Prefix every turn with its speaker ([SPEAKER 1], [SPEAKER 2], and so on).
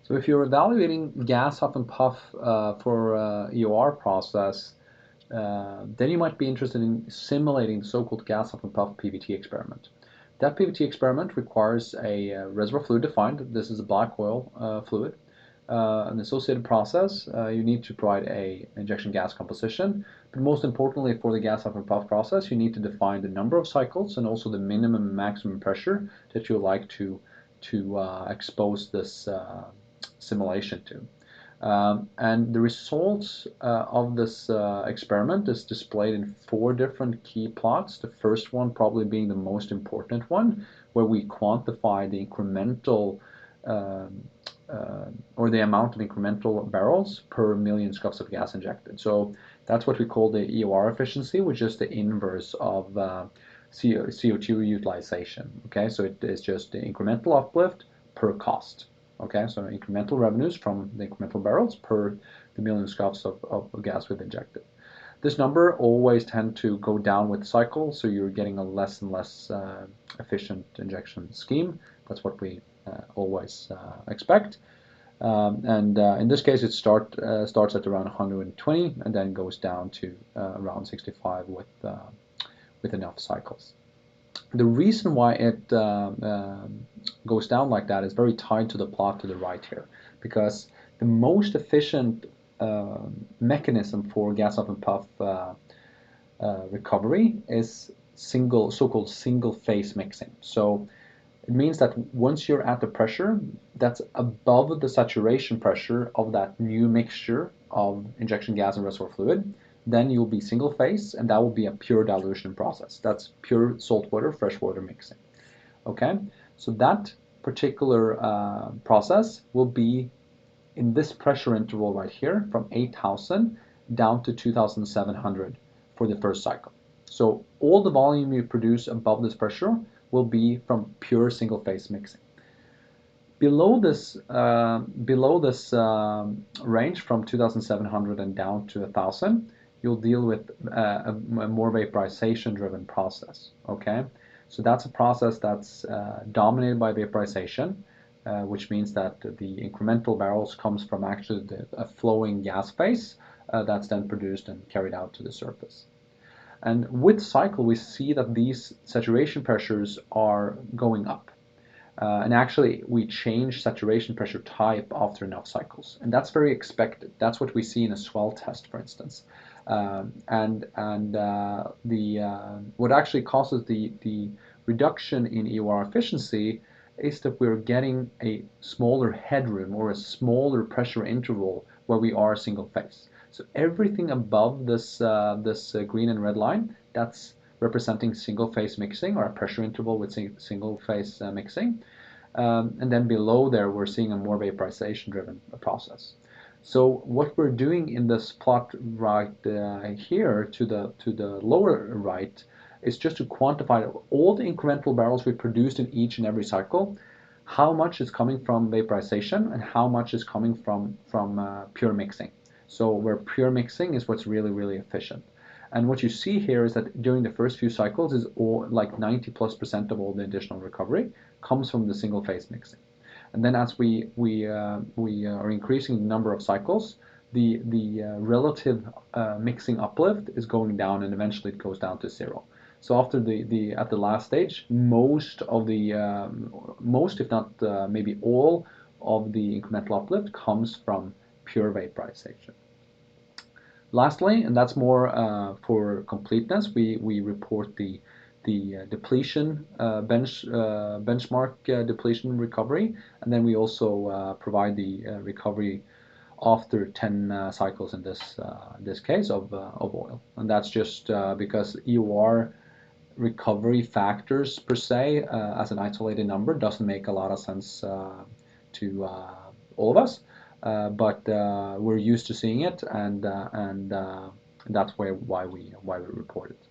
[SPEAKER 1] So if you're evaluating gas Huff-n-Puff for EOR process, then you might be interested in simulating the so-called gas Huff-n-Puff PVT experiment. That PVT experiment requires a reservoir fluid defined. This is a black oil fluid. An associated process, you need to provide a injection gas composition, but most importantly for the gas Huff-n-Puff process, you need to define the number of cycles and also the minimum and maximum pressure that you like to expose this simulation to. And the results of this experiment is displayed in 4 different key plots. The first one probably being the most important one, where we quantify the incremental or the amount of incremental barrels per million scuffs of gas injected. So that's what we call the EOR efficiency, which is the inverse of CO2 utilization. Okay, so it is just the incremental uplift per cost. Okay, so incremental revenues from the incremental barrels per the million scuffs of gas we've injected. This number always tends to go down with the cycle, so you're getting a less and less efficient injection scheme. That's what we always expect. In this case, it starts at around 120 and then goes down to around 65 with enough cycles. The reason why it goes down like that is very tied to the plot to the right here, because the most efficient mechanism for gas Huff-n-Puff recovery is so-called single phase mixing. So it means that once you're at the pressure that's above the saturation pressure of that new mixture of injection gas and reservoir fluid, then you'll be single phase, and that will be a pure dilution process. That's pure saltwater, freshwater mixing. Okay, so that particular process will be in this pressure interval right here from 8,000 down to 2,700 for the first cycle. So all the volume you produce above this pressure will be from pure single phase mixing. Below this range from 2,700 and down to 1,000, you'll deal with a more vaporization driven process. Okay, so that's a process that's dominated by vaporization, which means that the incremental barrels comes from actually a flowing gas phase that's then produced and carried out to the surface. And with cycle, we see that these saturation pressures are going up. And actually, we change saturation pressure type after enough cycles. And that's very expected. That's what we see in a swell test, for instance. What actually causes the reduction in EOR efficiency is that we're getting a smaller headroom or a smaller pressure interval where we are single phase. So everything above this green and red line, that's representing single phase mixing or a pressure interval with single phase mixing. And then below there, we're seeing a more vaporization driven process. So what we're doing in this plot right here to the lower right is just to quantify all the incremental barrels we produced in each and every cycle, how much is coming from vaporization and how much is coming from pure mixing. So where pure mixing is what's really, really efficient. And what you see here is that during the first few cycles is all like 90+% of all the additional recovery comes from the single phase mixing. And then as we are increasing the number of cycles, the relative mixing uplift is going down, and eventually it goes down to 0. So after at the last stage, most if not maybe all of the incremental uplift comes from pure vaporization. Lastly, and that's more for completeness, we report the depletion benchmark depletion recovery, and then we also provide the recovery after 10 cycles in this case of oil. And that's just because EOR recovery factors per se as an isolated number doesn't make a lot of sense to all of us, but we're used to seeing it, and that's why we report it.